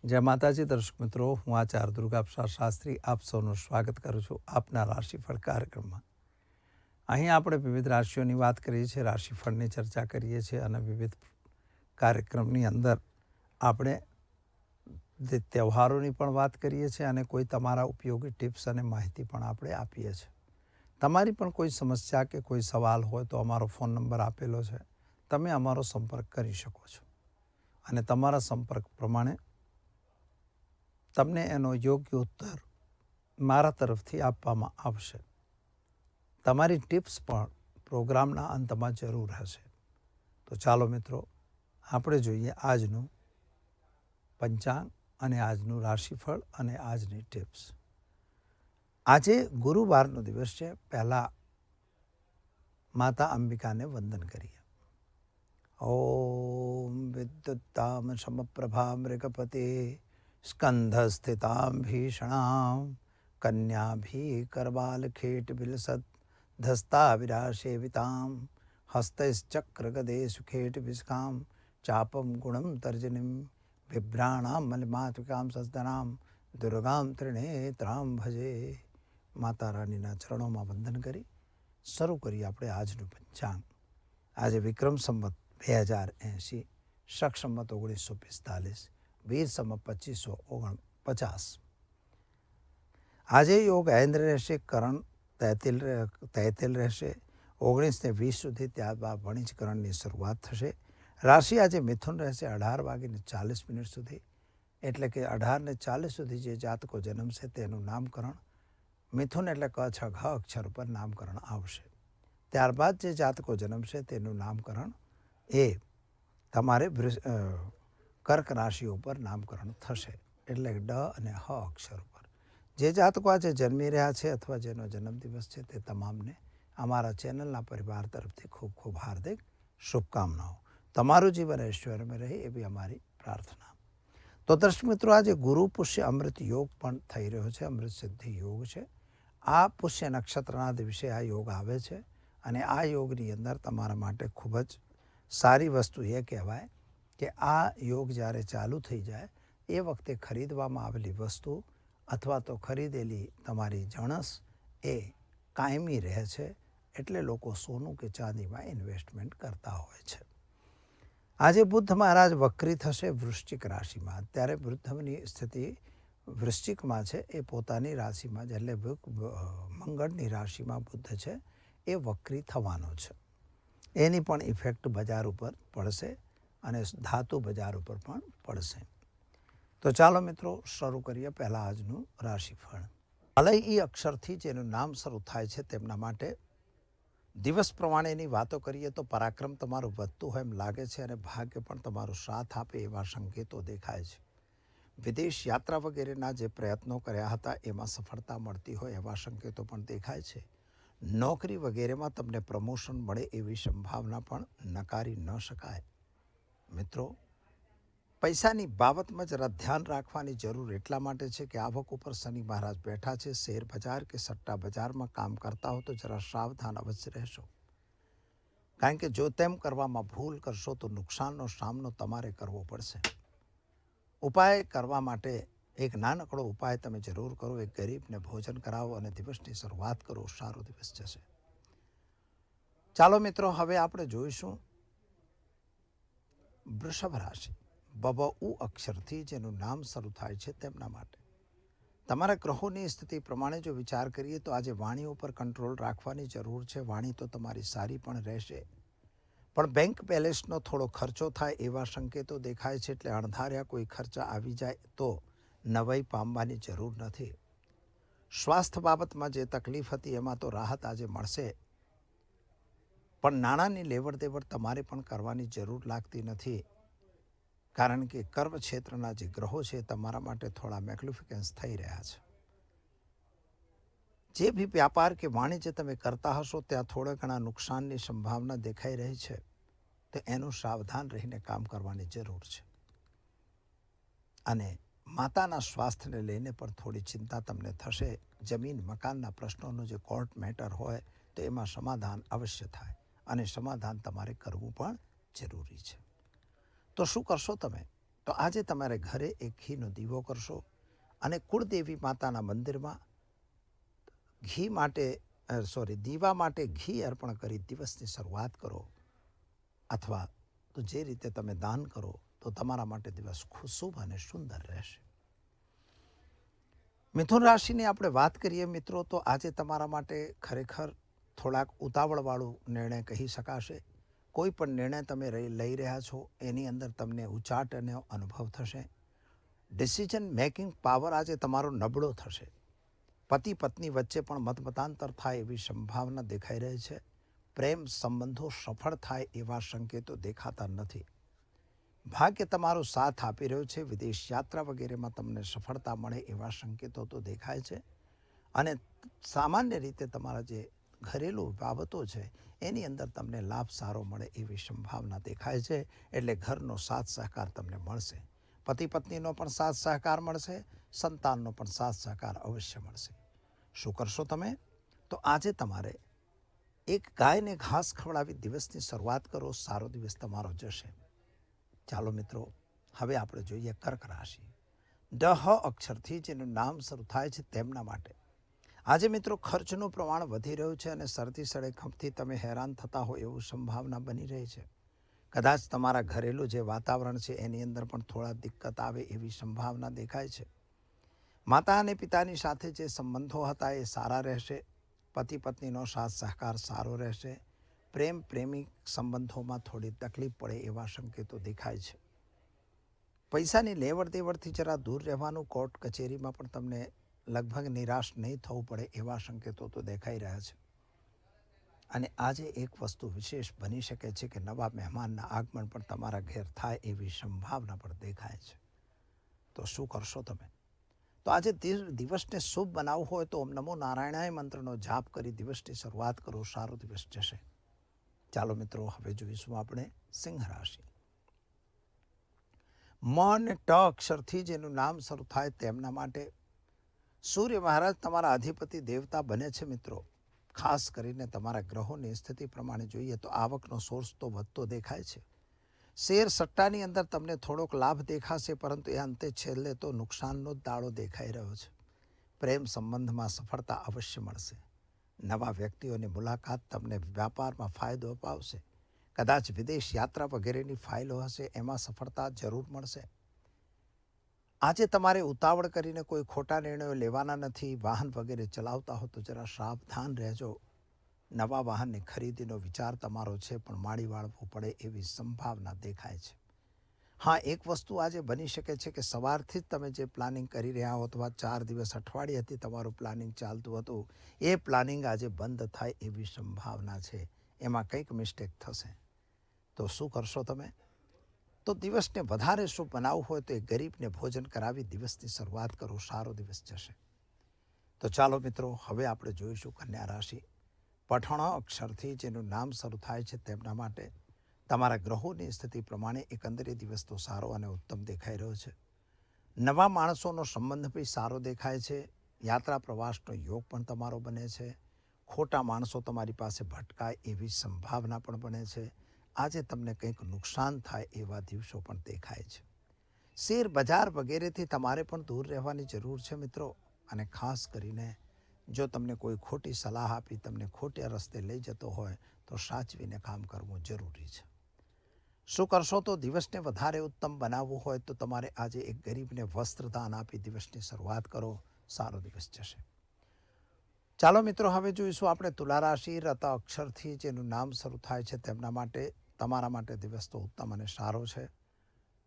જય માતાજી દર્શક મિત્રો, હું આચાર્ય દુર્ગાપ્રસાદ શાસ્ત્રી આપ સૌનું સ્વાગત કરું છું આપના રાશિફળ કાર્યક્રમમાં. અહીં આપણે વિવિધ રાશિઓની વાત કરીએ છીએ, રાશિફળની ચર્ચા કરીએ છીએ અને વિવિધ કાર્યક્રમની અંદર આપણે તહેવારોની પણ વાત કરીએ છીએ અને કોઈ તમારા ઉપયોગી ટિપ્સ અને માહિતી પણ આપણે આપીએ છીએ. તમારી પણ કોઈ સમસ્યા કે કોઈ સવાલ હોય તો અમારો ફોન નંબર આપેલો છે, તમે અમારો સંપર્ક કરી શકો છો અને તમારા સંપર્ક પ્રમાણે તમને એનો યોગ્ય ઉત્તર મારા તરફથી આપવામાં આવશે. તમારી ટિપ્સ પણ પ્રોગ્રામના અંતમાં જરૂર હશે. તો ચાલો મિત્રો, આપણે જોઈએ આજનું પંચાંગ અને આજનું રાશિફળ અને આજની ટિપ્સ. આજે ગુરુવારનો દિવસ છે. પહેલાં માતા અંબિકાને વંદન કરીએ. ઓમ વિદ્યુત્તામ સમપ્રભા મૃગપતે સ્કંધસ્થિતાં ભીષણાં કન્યાભી કરવાલખેટ વિલસત ધસ્તા વિરાશેવિતાં હસ્તૈશ્ચક્રગદે સુખેટ વિસ્કામ ચાપમ ગુણમ તર્જનીમ બિભ્રાણામ મલિમાતૃકામ સસ્દનામ દુર્ગામ ત્રિનેત્રામ ભજે. માતા રાણીના ચરણોમાં વંદન કરી શરૂ કરીએ આપણે આજનું પંચાંગ. આજે વિક્રમ સંવત 2080, શક સંવત 1945, વીર સંવત 2549. આજે યોગ આયન્દ્ર રહેશે, કરણ તૈતિલ રહેશે 19 ને 20 સુધી. ત્યારબાદ વણિજકરણની શરૂઆત થશે. રાશિ આજે મિથુન રહેશે 18:40 સુધી. એટલે કે 18:40 સુધી જે જાતકો જન્મશે તેનું નામકરણ મિથુન એટલે ક છ ઘ અક્ષર ઉપર નામકરણ આવશે. ત્યારબાદ જે જાતકો જન્મશે તેનું નામકરણ એ તમારે કર્ક રાશિ ઉપર નામકરણ થશે, એટલે ડ અને હ અક્ષર ઉપર. જે જાતકો આજે જન્મી રહ્યા છે અથવા જેનો જન્મદિવસ છે તે તમામને અમારા ચેનલના પરિવાર તરફથી ખૂબ ખૂબ હાર્દિક શુભકામનાઓ. તમારું જીવન ઐશ્વર્યમાં રહે એવી અમારી પ્રાર્થના. તો દર્શક મિત્રો, આજે ગુરુ પુષ્ય અમૃત યોગ પણ થઈ રહ્યો છે. અમૃત સિદ્ધિ યોગ છે. આ પુષ્ય નક્ષત્રના દિવસે આ યોગ આવે છે અને આ યોગની અંદર તમારા માટે ખૂબ જ સારી વસ્તુ એ કહેવાય કે આ યોગ જ્યારે ચાલુ થઈ જાય એ વખતે ખરીદવામાં આવેલી વસ્તુ અથવા તો ખરીદેલી તમારી જણસ એ કાયમી રહે છે. એટલે લોકો સોનું કે ચાંદીમાં ઇન્વેસ્ટમેન્ટ કરતા હોય છે. આજે બુદ્ધ મહારાજ વક્રી થશે વૃશ્ચિક રાશિમાં. ત્યારે બુદ્ધની સ્થિતિ વૃશ્ચિકમાં છે, એ પોતાની રાશિમાં જ, એટલે મંગળની રાશિમાં બુદ્ધ છે એ વક્રી થવાનો છે. એની પણ ઇફેક્ટ બજાર ઉપર પડશે અને ધાતુ બજાર ઉપર પણ પડશે. તો ચાલો મિત્રો, શરૂ કરીએ પહેલાં આજનું રાશિફળ. અલય ઈ અક્ષરથી જેનું નામ શરૂ થાય છે તેમના માટે દિવસ પ્રમાણેની વાતો કરીએ તો પરાક્રમ તમારું વધતું હોય એમ લાગે છે અને ભાગ્ય પણ તમારો સાથ આપે એવા સંકેતો દેખાય છે. વિદેશ યાત્રા વગેરેના જે પ્રયત્નો કર્યા હતા એમાં સફળતા મળતી હોય એવા સંકેતો પણ દેખાય છે. નોકરી વગેરેમાં તમને પ્રમોશન મળે એવી સંભાવના પણ નકારી ન શકાય. મિત્રો, પૈસાની બાબતમાં જરા ધ્યાન રાખવાની જરૂર એટલા માટે છે કે આવક ઉપર શનિ મહારાજ બેઠા છે. શેર બજાર કે સટ્ટા બજારમાં કામ કરતા હો તો જરા સાવધાન અવશ્ય રહેશો, કારણ કે જો તેમ કરવામાં ભૂલ કરશો તો નુકસાનનો સામનો તમારે કરવો પડશે. ઉપાય કરવા માટે એક નાનકડો ઉપાય તમે જરૂર કરો. એક ગરીબને ભોજન કરાવો અને દિવસની શરૂઆત કરો. સારો દિવસ જશે. ચાલો મિત્રો, હવે આપણે જોઈશું વૃષભ રાશિ. બબ ઉ અક્ષરથી જેનું નામ શરૂ થાય છે તેમના માટે તમારા ગ્રહોની સ્થિતિ પ્રમાણે જો વિચાર કરીએ તો આજે વાણી ઉપર કંટ્રોલ રાખવાની જરૂર છે. વાણી તો તમારી સારી પણ રહેશે, પણ બેંક બેલેન્સનો થોડો ખર્ચો થાય એવા સંકેતો દેખાય છે. એટલે અણધાર્યા કોઈ ખર્ચા આવી જાય તો નવાઈ પામવાની જરૂર નથી. સ્વાસ્થ્ય બાબતમાં જે તકલીફ હતી એમાં તો રાહત આજે મળશે, પણ નાણાંની લેવડ દેવડ તમારે પણ કરવાની જરૂર લાગતી નથી, કારણ કે કર્મ ક્ષેત્રના જે ગ્રહો છે તમારા માટે થોડા મેગ્નિફિકન્સ થઈ રહ્યા છે. જે બી વ્યાપાર કે વાણિજ્ય તમે કરતા હશો ત્યાં થોડા ઘણા નુકસાનની સંભાવના દેખાઈ રહી છે, તો એનું સાવધાન રહીને કામ કરવાની જરૂર છે. અને માતાના સ્વાસ્થ્યને લઈને પણ થોડી ચિંતા તમને થશે. જમીન મકાનના પ્રશ્નોનો જે કોર્ટ મેટર હોય તો એમાં સમાધાન અવશ્ય થાય અને સમાધાન તમારે કરવું પણ જરૂરી છે. તો શું કરશો તમે? તો આજે તમારે ઘરે એક ઘીનો દીવો કરશો અને કુળદેવી માતાના મંદિરમાં દીવા માટે ઘી અર્પણ કરી દિવસની શરૂઆત કરો, અથવા તો જે રીતે તમે દાન કરો તો તમારા માટે દિવસ શુભ અને સુંદર રહેશે. મિથુન રાશિની આપણે વાત કરીએ મિત્રો, તો આજે તમારા માટે ખરેખર થોડાક ઉતાવળવાળું નિર્ણય કહી શકાશે. કોઈ પણ નિર્ણય તમે લઈ રહ્યા છો એની અંદર તમને ઉચાટ અને અનુભવ થશે. ડિસિઝન મેકિંગ પાવર આજે તમારો નબળો થશે. પતિ પત્ની વચ્ચે પણ મતમતાંતર થાય એવી સંભાવના દેખાઈ રહી છે. પ્રેમ સંબંધો સફળ થાય એવા સંકેતો દેખાતા નથી. ભાગ્ય તમારો સાથ આપી રહ્યો છે. વિદેશ યાત્રા વગેરેમાં તમને સફળતા મળે એવા સંકેતો તો દેખાય છે. અને સામાન્ય રીતે તમારા જે ઘરેલું બાબતો છે એની અંદર તમને લાભ સારો મળે એવી સંભાવના દેખાય છે. એટલે ઘરનો સાથ સહકાર તમને મળશે. પતિ પત્નીનો પણ સાથ સહકાર મળશે, સંતાનનો પણ સાથ સહકાર અવશ્ય મળશે. શું કરશો તમે? તો આજે તમારે એક ગાયને ઘાસ ખવડાવી દિવસની શરૂઆત કરો. સારો દિવસ તમારો જશે. ચાલો મિત્રો, હવે આપણે જોઈએ કર્ક રાશિ. ડ અક્ષરથી જેનું નામ શરૂ થાય છે તેમના માટે આજે મિત્રો ખર્ચનું પ્રમાણ વધી રહ્યું છે અને શરદી સળેખમથી તમે હેરાન થતા હોય એવું સંભાવના બની રહી છે. કદાચ તમારા ઘરેલું જે વાતાવરણ છે એની અંદર પણ થોડા દિક્કત આવે એવી સંભાવના દેખાય છે. માતા અને પિતાની સાથે જે સંબંધો હતા એ સારા રહેશે. પતિ પત્નીનો સાથ સહકાર સારો રહેશે. પ્રેમિક સંબંધોમાં થોડી તકલીફ પડે એવા સંકેતો દેખાય છે. પૈસાની લેવડ દેવડથી જરા દૂર રહેવાનું. કોર્ટ કચેરીમાં પણ તમને લગભગ નિરાશ નહીં થવું પડે એવા સંકેતો તો દેખાઈ રહ્યા છે. અને આજે એક વસ્તુ વિશેષ બની શકે છે કે નવા મહેમાનના આગમન પણ તમારા ઘેર થાય એવી સંભાવના પણ દેખાય છે. તો શું કરશો તમે? તો આજે દિવસને શુભ બનાવવું હોય તો ઓમ નમો નારાયણાય મંત્રનો જાપ કરી દિવસની શરૂઆત કરો. સારો દિવસ જશે. ચાલો મિત્રો, હવે જોઈશું આપણે સિંહ રાશિ. મ અને ટ અક્ષરથી જેનું નામ શરૂ થાય તેમના માટે સૂર્ય મહારાજ તમારા અધિપતિ દેવતા બને છે મિત્રો. ખાસ કરીને તમારા ગ્રહોની સ્થિતિ પ્રમાણે જોઈએ તો આવકનો સોર્સ તો વધતો દેખાય છે. શેર સટ્ટાની અંદર તમને થોડોક લાભ દેખાશે, પરંતુ એ અંતે છેલ્લે તો નુકસાનનો જ દાડો દેખાઈ રહ્યો છે. પ્રેમ સંબંધમાં સફળતા અવશ્ય મળશે. નવા વ્યક્તિઓની મુલાકાત તમને વ્યાપારમાં ફાયદો અપાવશે. કદાચ વિદેશ યાત્રા વગેરેની ફાઇલો હશે એમાં સફળતા જરૂર મળશે. આજે તમારે ઉતાવળ કરીને કોઈ ખોટા નિર્ણયો લેવાના નથી. વાહન વગેરે ચલાવતા હો તો જરા સાવધાન રહેજો. નવા વાહનની ખરીદીનો વિચાર તમારો છે, પણ માળી વાળવું પડે એવી સંભાવના દેખાય છે. હા, એક વસ્તુ આજે બની શકે છે કે સવારથી જ તમે જે પ્લાનિંગ કરી રહ્યા હો અથવા 4 દિવસ અઠવાડિયાથી તમારું પ્લાનિંગ ચાલતું હતું એ પ્લાનિંગ આજે બંધ થાય એવી સંભાવના છે. એમાં કંઈક મિસ્ટેક થશે. તો શું કરશો તમે? તો દિવસને વધારે શુભ બનાવવું હોય તો એ ગરીબને ભોજન કરાવી દિવસની શરૂઆત કરો. સારો દિવસ જશે. તો ચાલો મિત્રો, હવે આપણે જોઈશું કન્યા રાશિ. પઠણ અક્ષરથી જેનું નામ શરૂ થાય છે તેમના માટે તમારા ગ્રહોની સ્થિતિ પ્રમાણે એકંદરે દિવસ તો સારો અને ઉત્તમ દેખાઈ રહ્યો છે. નવા માણસોનો સંબંધ બી સારો દેખાય છે. યાત્રા પ્રવાસનો યોગ પણ તમારો બને છે. ખોટા માણસો તમારી પાસે ભટકાય એવી સંભાવના પણ બને છે. આજે તમને કંઈક નુકસાન થાય એવા દિવસો પણ દેખાય છે. શેર બજાર વગેરેથી તમારે પણ દૂર રહેવાની જરૂર છે મિત્રો. અને ખાસ કરીને જો તમને કોઈ ખોટી સલાહ આપી તમને ખોટા રસ્તે લઈ જતો હોય તો સાચવીને કામ કરવું જરૂરી છે. શું કરશો? તો દિવસને વધારે ઉત્તમ બનાવવું હોય તો તમારે આજે એક ગરીબને વસ્ત્રદાન આપી દિવસની શરૂઆત કરો. સારો દિવસ જશે. ચાલો મિત્રો, હવે જોઈશું આપણે તુલા રાશિ. રત અક્ષરથી જેનું નામ શરૂ થાય છે તેમના માટે તમારા માટે દિવસ તો ઉત્તમ અને સારો છે.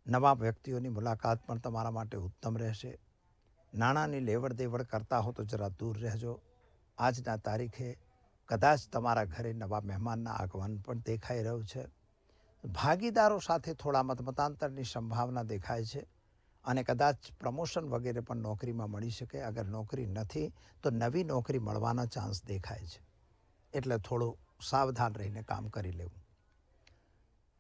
નવા વ્યક્તિઓની મુલાકાત પણ તમારા માટે ઉત્તમ રહેશે. નાણાંની લેવડ દેવડ કરતા હો તો જરા દૂર રહેજો. આજના તારીખે કદાચ તમારા ઘરે નવા મહેમાનના આગમન પણ દેખાઈ રહ્યું છે. ભાગીદારો સાથે થોડા મતમતાંતરની સંભાવના દેખાય છે. અને કદાચ પ્રમોશન વગેરે પણ નોકરીમાં મળી શકે. અગર નોકરી નથી તો નવી નોકરી મળવાના ચાન્સ દેખાય છે. એટલે થોડું સાવધાન રહીને કામ કરી લેવું.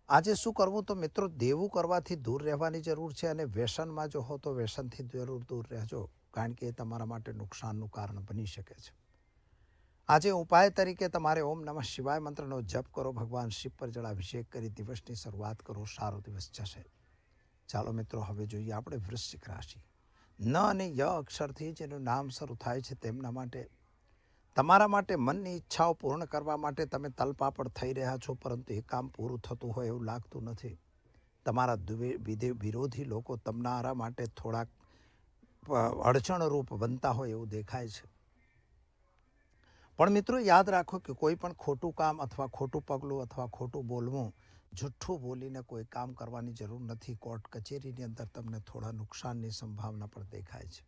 આજે શું કરવું? તો મિત્રો, દેવું કરવાથી દૂર રહેવાની જરૂર છે. અને વ્યસનમાં જો હો તો વ્યસનથી જરૂર દૂર રહેજો, કારણ કે એ તમારા માટે નુકસાનનું કારણ બની શકે છે. આજે ઉપાય તરીકે તમારે ઓમ નમઃ શિવાય મંત્રનો જપ કરો. ભગવાન શિવ પર જળાભિષેક કરી દિવસની શરૂઆત કરો. સારો દિવસ જશે. ચાલો મિત્રો હવે જોઈએ આપણે વૃશ્ચિક રાશિ. ન અને ય અક્ષરથી જેનું નામ શરૂ થાય છે તેમના માટે તમારા માટે મનની ઈચ્છાઓ પૂર્ણ કરવા માટે તમે તલપાપડ થઈ રહ્યા છો, પરંતુ એ કામ પૂરું થતું હોય એવું લાગતું નથી. તમારા વિરોધી લોકો તમારા માટે થોડાક અડચણરૂપ બનતા હોય એવું દેખાય છે. પણ મિત્રો યાદ રાખો કે કોઈ પણ ખોટું કામ અથવા ખોટું પગલું અથવા ખોટું બોલવું, જુઠ્ઠું બોલીને કોઈ કામ કરવાની જરૂર નથી. કોર્ટ કચેરીની અંદર તમને થોડા નુકસાનની સંભાવના પણ દેખાય છે.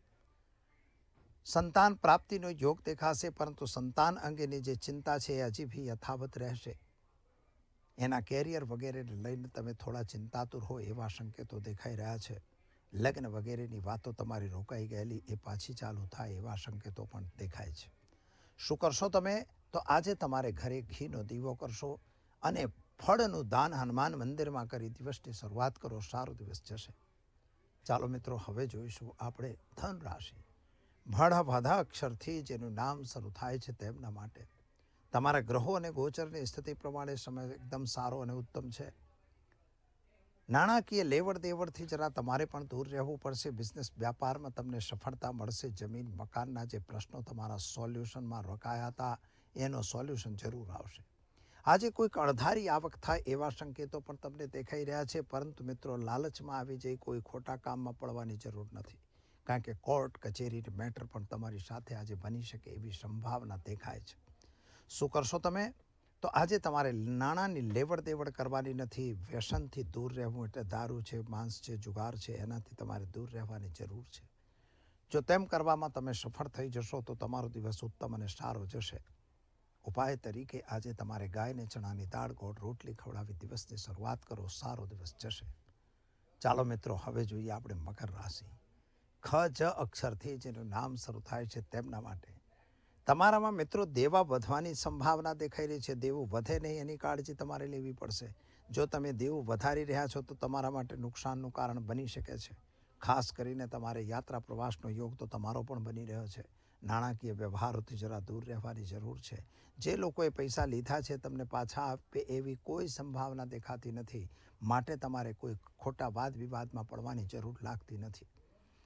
સંતાન પ્રાપ્તિનો યોગ દેખાશે, પરંતુ સંતાન અંગેની જે ચિંતા છે એ હજી બી યથાવત રહેશે. એના કેરિયર વગેરેને લઈને તમે થોડા ચિંતાતુર હોય એવા સંકેતો દેખાઈ રહ્યા છે. લગ્ન વગેરેની વાતો તમારી રોકાઈ ગયેલી એ પાછી ચાલુ થાય એવા સંકેતો પણ દેખાય છે. શું કરશો તમે? તો આજે તમારે ઘરે ઘીનો દીવો કરશો અને ફળનું દાન હનુમાન મંદિરમાં કરી દિવસની શરૂઆત કરો. સારો દિવસ જશે. ચાલો મિત્રો હવે જોઈશું આપણે ધન રાશિ. ભળ અક્ષરથી જેનું નામ શરૂ થાય છે તેમના માટે તમારા ગ્રહો અને ગોચરની સ્થિતિ પ્રમાણે સમય એકદમ સારો અને ઉત્તમ છે. નાણાકીય લેવડ દેવડથી જરા તમારે પણ દૂર રહેવું પડશે. બિઝનેસ વ્યાપારમાં તમને સફળતા મળશે. જમીન મકાનના જે પ્રશ્નો તમારા સોલ્યુશનમાં રોકાયા હતા એનો સોલ્યુશન જરૂર આવશે. આજે કોઈક અણધારી આવક થાય એવા સંકેતો પણ તમને દેખાઈ રહ્યા છે, પરંતુ મિત્રો લાલચમાં આવી જઈ કોઈ ખોટા કામમાં પડવાની જરૂર નથી, કારણ કે કોર્ટ કચેરીની મેટર પણ તમારી સાથે આજે બની શકે એવી સંભાવના દેખાય છે. શું કરશો તમે? તો આજે તમારે નાણાંની લેવડ દેવડ કરવાની નથી. વ્યસનથી દૂર રહેવું, એટલે દારૂ છે, માંસ છે, જુગાર છે, એનાથી તમારે દૂર રહેવાની જરૂર છે. જો તેમ કરવામાં તમે સફળ થઈ જશો તો તમારો દિવસ ઉત્તમ અને સારો જશે. ઉપાય તરીકે આજે તમારે ગાયને ચણાની દાળ, ગોળ, રોટલી ખવડાવી દિવસની શરૂઆત કરો. સારો દિવસ જશે. ચાલો મિત્રો હવે જોઈએ આપણે મકર રાશિ. ખ જ અક્ષરથી જેનું નામ શરૂ થાય છે તેમના માટે તમારામાં મિત્રો દેવા વધવાની સંભાવના દેખાઈ રહી છે. દેવું વધે નહીં એની કાળજી તમારે લેવી પડશે. જો તમે દેવું વધારી રહ્યા છો તો તમારા માટે નુકસાનનું કારણ બની શકે છે. ખાસ કરીને તમારે યાત્રા પ્રવાસનો યોગ તો તમારો પણ બની રહ્યો છે. નાણાકીય વ્યવહારોથી જરા દૂર રહેવાની જરૂર છે. જે લોકોએ પૈસા લીધા છે તમને પાછા આપે એવી કોઈ સંભાવના દેખાતી નથી, માટે તમારે કોઈ ખોટા વાદ વિવાદમાં પડવાની જરૂર લાગતી નથી.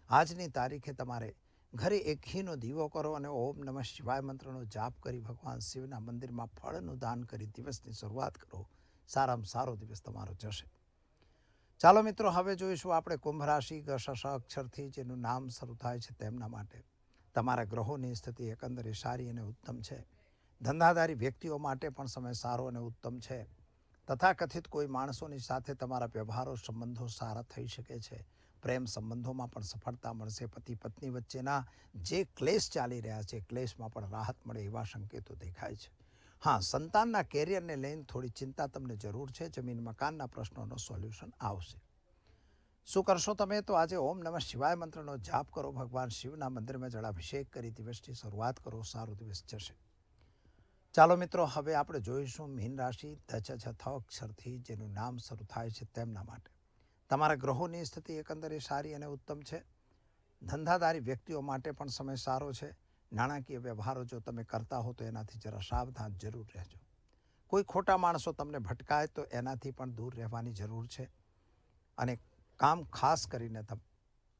આજની તારીખે તમારે ઘરે એક ઘીનો દીવો કરો અને ઓમ નમઃ શિવાય મંત્રનો જાપ કરી ભગવાન શિવના મંદિરમાં ફળનું દાન કરી દિવસની શરૂઆત કરો. સારામાં સારો દિવસ તમારો જશે. ચાલો મિત્રો હવે જોઈશું આપણે કુંભ રાશિ. ગ અક્ષરથી જેનું નામ શરૂ થાય છે તેમના માટે તમારા ગ્રહોની સ્થિતિ એકંદરે સારી અને ઉત્તમ છે. ધંધાદારી વ્યક્તિઓ માટે પણ સમય સારો અને ઉત્તમ છે. તથાકથિત કોઈ માણસોની સાથે તમારા વ્યવહારો સંબંધો સારા થઈ શકે છે. પ્રેમ સંબંધોમાં પણ સફળતા મળશે. પતિ પત્ની વચ્ચેના જે ક્લેશ ચાલી રહ્યા છે ક્લેશમાં પણ રાહત મળે એવા સંકેતો દેખાય છે. હા, સંતાનના કેરિયરને લઈને થોડી ચિંતા તમને જરૂર છે. જમીન મકાનના પ્રશ્નોનો સોલ્યુશન આવશે. શું કરશો તમે? તો આજે ઓમ નમઃ શિવાય મંત્રનો જાપ કરો. ભગવાન શિવના મંદિરમાં જળાભિષેક કરી દિવસની શરૂઆત કરો. સારો દિવસ જશે. ચાલો મિત્રો હવે આપણે જોઈશું મીન રાશિ. ધ અક્ષરથી જેનું નામ શરૂ થાય છે તેમના માટે તમારા ગ્રહોની સ્થિતિ એકંદરે સારી અને ઉત્તમ છે. ધંધાદારી વ્યક્તિઓ માટે પણ સમય સારો છે. નાણાકીય વ્યવહારો જો તમે કરતા હો તો એનાથી જરા સાવધાન જરૂર રહેજો. કોઈ ખોટા માણસો તમને ભટકાય તો એનાથી પણ દૂર રહેવાની જરૂર છે. અને કામ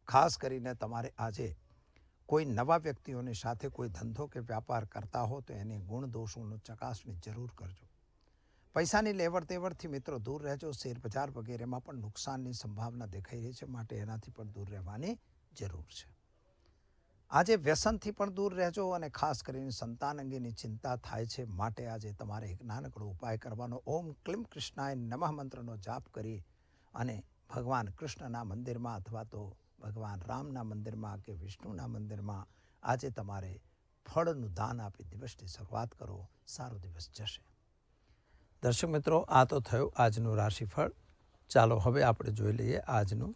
ખાસ કરીને તમારે આજે કોઈ નવા વ્યક્તિઓની સાથે કોઈ ધંધો કે વ્યાપાર કરતા હો તો એની ગુણ દોષોનું ચકાસણી જરૂર કરજો. પૈસાની લેવડ દેવડથી મિત્રો દૂર રહેજો. શેર બજાર વગેરેમાં પણ નુકસાનની સંભાવના દેખાઈ રહી છે, માટે એનાથી પણ દૂર રહેવાની જરૂર છે. આજે વ્યસનથી પણ દૂર રહેજો અને ખાસ કરીને સંતાન અંગેની ચિંતા થાય છે, માટે આજે તમારે એક નાનકડો ઉપાય કરવાનો. ઓમ ક્લીમ કૃષ્ણાય નમઃ મંત્રનો જાપ કરી અને ભગવાન કૃષ્ણના મંદિરમાં અથવા તો ભગવાન રામના મંદિરમાં કે વિષ્ણુના મંદિરમાં આજે તમારે ફળનું દાન આપી દિવસની શરૂઆત કરો. સારો દિવસ જશે. દર્શક મિત્રો, આ તો થયું આજનું રાશિફળ. ચાલો હવે આપણે જોઈ લઈએ આજનું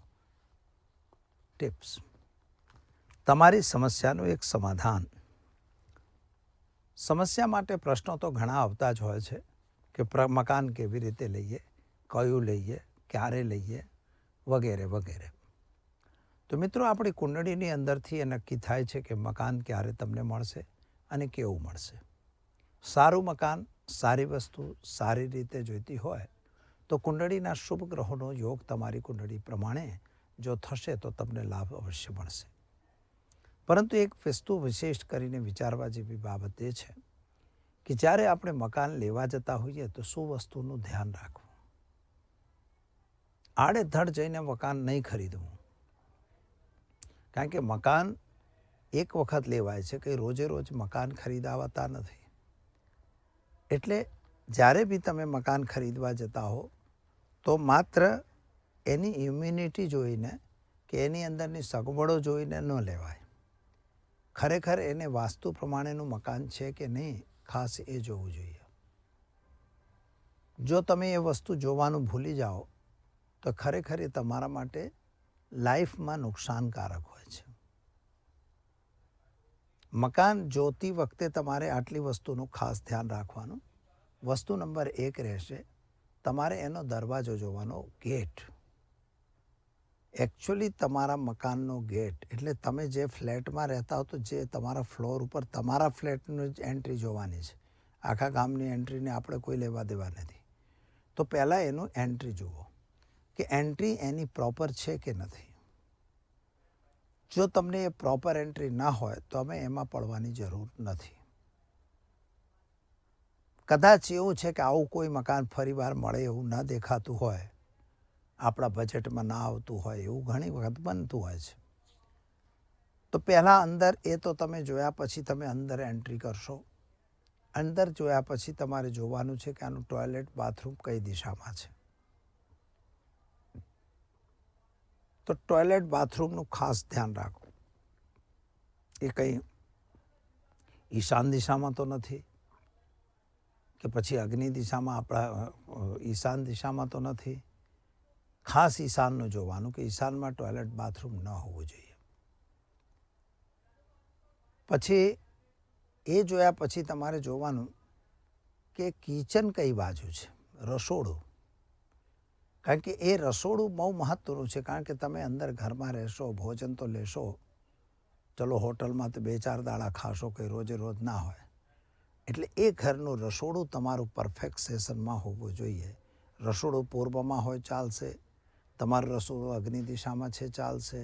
ટિપ્સ. તમારી સમસ્યાનું એક સમાધાન. સમસ્યા માટે પ્રશ્નો તો ઘણા આવતા જ હોય છે કે મકાન કેવી રીતે લઈએ, કયું લઈએ, ક્યારે લઈએ, વગેરે વગેરે. તો મિત્રો આપણી કુંડળીની અંદરથી એ નક્કી થાય છે કે મકાન ક્યારે તમને મળશે અને કેવું મળશે. સારું મકાન, સારી વસ્તુ, સારી રીતે જોઈતી હોય તો કુંડળીના શુભ ગ્રહોનો યોગ તમારી કુંડળી પ્રમાણે જો થશે તો તમને લાભ અવશ્ય મળશે. પરંતુ એક વસ્તુ વિશેષ કરીને વિચારવા જેવી બાબત એ છે કે જ્યારે આપણે મકાન લેવા જતા હોઈએ તો શું વસ્તુનું ધ્યાન રાખવું. આડેધડ જઈને મકાન નહીં ખરીદવું, કારણ કે મકાન એક વખત લેવાય છે, કે રોજે રોજ મકાન ખરીદાવાતા નથી. એટલે જ્યારે બી તમે મકાન ખરીદવા જતા હો તો માત્ર એની ઇમ્યુનિટી જોઈને કે એની અંદરની સગવડો જોઈને ન લેવાય. ખરેખર એને વાસ્તુ પ્રમાણેનું મકાન છે કે નહીં, ખાસ એ જોવું જોઈએ. જો તમે એ વસ્તુ જોવાનું ભૂલી જાઓ તો ખરેખર એ તમારા માટે લાઈફમાં નુકસાનકારક હોય છે. મકાન જોતી વખતે તમારે આટલી વસ્તુનું ખાસ ધ્યાન રાખવાનું. વસ્તુ નંબર 1 રહેશે, તમારે એનો દરવાજો જોવાનો, ગેટ. એકચ્યુઅલી તમારા મકાનનો ગેટ એટલે તમે જે ફ્લેટમાં રહેતા હો તો જે તમારા ફ્લોર ઉપર તમારા ફ્લેટની જ એન્ટ્રી જોવાની છે. આખા ગામની એન્ટ્રીને આપણે કોઈ લેવા દેવા નથી. તો પહેલાં એનું એન્ટ્રી જુઓ કે એન્ટ્રી એની પ્રોપર છે કે નથી. જો તમને એ પ્રોપર એન્ટ્રી ના હોય તો અમે એમાં પડવાની જરૂર નથી. કદાચ એવું છે કે આવું કોઈ મકાન ફરીવાર મળે એવું ન દેખાતું હોય, આપણા બજેટમાં ના આવતું હોય, એવું ઘણી વખત બનતું હોય છે. તો પહેલાં અંદર એ તો તમે જોયા પછી તમે અંદર એન્ટ્રી કરશો. અંદર જોયા પછી તમારે જોવાનું છે કે આનું ટોયલેટ બાથરૂમ કઈ દિશામાં છે. તો ટોયલેટ બાથરૂમનું ખાસ ધ્યાન રાખો. એ કંઈ ઈશાન દિશામાં તો નથી, કે પછી અગ્નિ દિશામાં, આપણા ઈશાન દિશામાં તો નથી. ખાસ ઈશાનનું જોવાનું કે ઈશાનમાં ટોયલેટ બાથરૂમ ન હોવું જોઈએ. પછી એ જોયા પછી તમારે જોવાનું કે કિચન કઈ બાજુ છે, રસોડું. કારણ કે એ રસોડું બહુ મહત્વનું છે. કારણ કે તમે અંદર ઘરમાં રહેશો, ભોજન તો લેશો. ચલો હોટલમાં તો 2-4 દાડા ખાશો, કંઈ રોજે રોજ ના હોય. એટલે એ ઘરનું રસોડું તમારું પરફેક્ટ સેશનમાં હોવું જોઈએ. રસોડું પૂર્વમાં હોય ચાલશે, તમારું રસોડું અગ્નિ દિશામાં છે ચાલશે.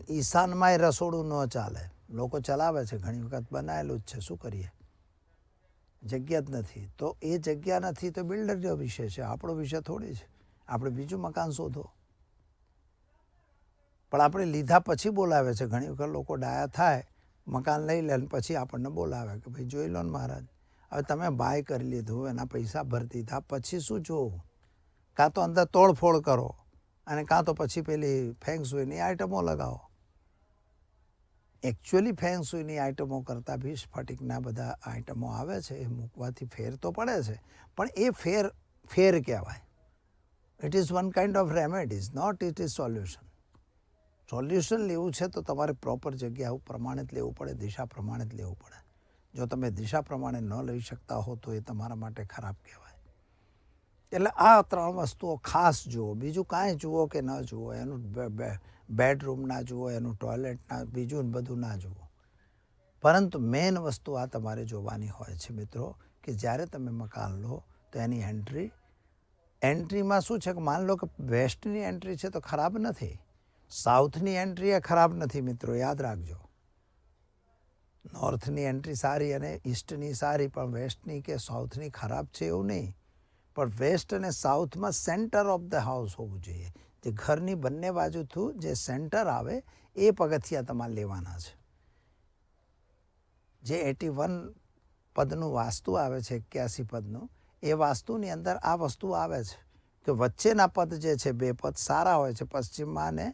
ઈશાનમાં એ રસોડું ન ચાલે. લોકો ચલાવે છે, ઘણી વખત બનાવેલું જ છે, શું કરીએ, જગ્યા જ નથી. તો એ જગ્યા નથી તો બિલ્ડરનો વિષય છે, આપણો વિષય થોડી છે. આપણે બીજું મકાન શોધો. પણ આપણે લીધા પછી બોલાવે છે. ઘણી વખત લોકો ડાયા થાય, મકાન લઈ લે પછી આપણને બોલાવે કે ભાઈ જોઈ લો ને મહારાજ, હવે તમે બાય કરી લીધું, એના પૈસા ભરી દીધા, પછી શું જોવું? કાં તો અંદર તોડફોડ કરો અને કાં તો પછી પેલી ફેંગશુઈની આઈટમો લગાવો. એકચ્યુઅલી ફેંગશુઈની આઈટમો કરતાં બી સ્ફટિકના બધા આઈટમો આવે છે, એ મૂકવાથી ફેર તો પડે છે, પણ એ ફેર કહેવાય. It is one kind of remedies, not it is solution. Solution લેવું છે તો તમારે પ્રોપર જગ્યા પ્રમાણે જ લેવું પડે, દિશા પ્રમાણે જ લેવું પડે. જો તમે દિશા પ્રમાણે ન લઈ શકતા હો તો એ તમારા માટે ખરાબ કહેવાય. એટલે આ 3 વસ્તુઓ ખાસ જુઓ. બીજું કાંઈ જુઓ કે ન જુઓ, એનું બેડરૂમ ના જુઓ, એનું ટોયલેટ ના, બીજું બધું ના જુઓ. પરંતુ મેઇન વસ્તુ આ તમારે જોવાની હોય છે મિત્રો, કે જ્યારે તમે મકાન લો તો એની એન્ટ્રીમાં શું છે કે માન લો કે વેસ્ટની એન્ટ્રી છે તો ખરાબ નથી, સાઉથની એન્ટ્રી એ ખરાબ નથી મિત્રો, યાદ રાખજો. નોર્થની એન્ટ્રી સારી અને ઈસ્ટની સારી, પણ વેસ્ટની કે સાઉથની ખરાબ છે એવું નહીં. પણ વેસ્ટ અને સાઉથમાં સેન્ટર ઓફ ધ હાઉસ હોવું જોઈએ. જે ઘરની બંને બાજુથી જે સેન્ટર આવે એ પગથિયા તમારે લેવાના છે. જે 81 પદનું વાસ્તુ આવે છે, 81 પદનું, એ વાસ્તુની અંદર આ વસ્તુ આવે છે કે વચ્ચેના પદ જે છે, 2 પદ સારા હોય છે, પશ્ચિમમાં અને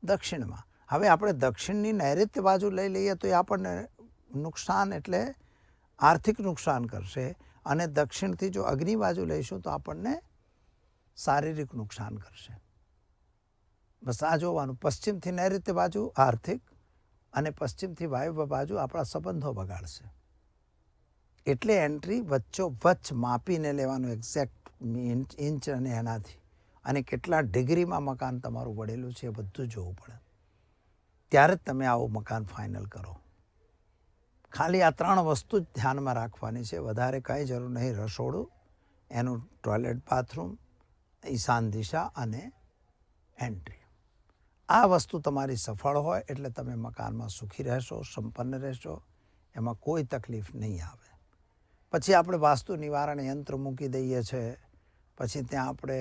દક્ષિણમાં. હવે આપણે દક્ષિણની નૈઋત્ય બાજુ લઈ લઈએ તો એ આપણને નુકસાન એટલે આર્થિક નુકસાન કરશે, અને દક્ષિણથી જો અગ્નિ બાજુ લઈશું તો આપણને શારીરિક નુકસાન કરશે. બસ આ જોવાનું. પશ્ચિમથી નૈઋત્ય બાજુ આર્થિક અને પશ્ચિમથી વાયવ્ય બાજુ આપણા સંબંધો બગાડશે. એટલે એન્ટ્રી વચ્ચોવચ્ચ માપીને લેવાનું, એક્ઝેક્ટ ઇંચ અને એનાથી, અને કેટલા ડિગ્રીમાં મકાન તમારું વળેલું છે એ બધું જોવું પડે. ત્યારે જ તમે આવું મકાન ફાઇનલ કરો. ખાલી આ 3 વસ્તુ જ ધ્યાનમાં રાખવાની છે, વધારે કાંઈ જરૂર નહીં. રસોડું, એનું ટોયલેટ બાથરૂમ, ઈશાન દિશા અને એન્ટ્રી. આ વસ્તુ તમારી સફળ હોય એટલે તમે મકાનમાં સુખી રહેશો, સંપન્ન રહેશો, એમાં કોઈ તકલીફ નહીં આવે. પછી આપણે વાસ્તુ નિવારણ યંત્ર મૂકી દઈએ છીએ, પછી ત્યાં આપણે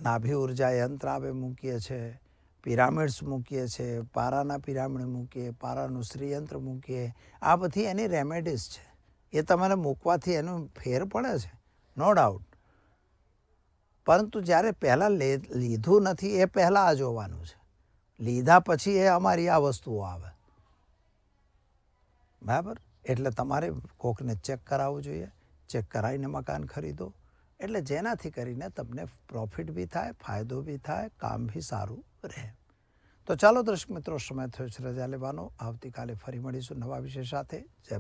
નાભી ઉર્જા યંત્ર આવે મૂકીએ છીએ, પિરામિડ્સ મૂકીએ છીએ, પારાના પિરામિડ મૂકીએ, પારાનું શ્રીયંત્ર મૂકીએ. આ બધી એની રેમેડીઝ છે. એ તમારે મૂકવાથી એનું ફેર પડે છે, નો ડાઉટ. પરંતુ જ્યારે પહેલાં લીધું નથી એ પહેલાં આ જોવાનું છે. લીધા પછી એ અમારી આ વસ્તુઓ આવે, બરાબર. એટલે તમારે કોકને ચેક કરાવવું જોઈએ. ચેક કરાવીને મકાન ખરીદો, એટલે જેનાથી કરીને તમને પ્રોફિટ બી થાય, ફાયદો બી થાય, કામ બી સારું રહે. તો ચાલો દર્શક મિત્રો, સમય થયો છે રજા લેવાનો. આવતીકાલે ફરી મળીશું નવા વિષય સાથે. જય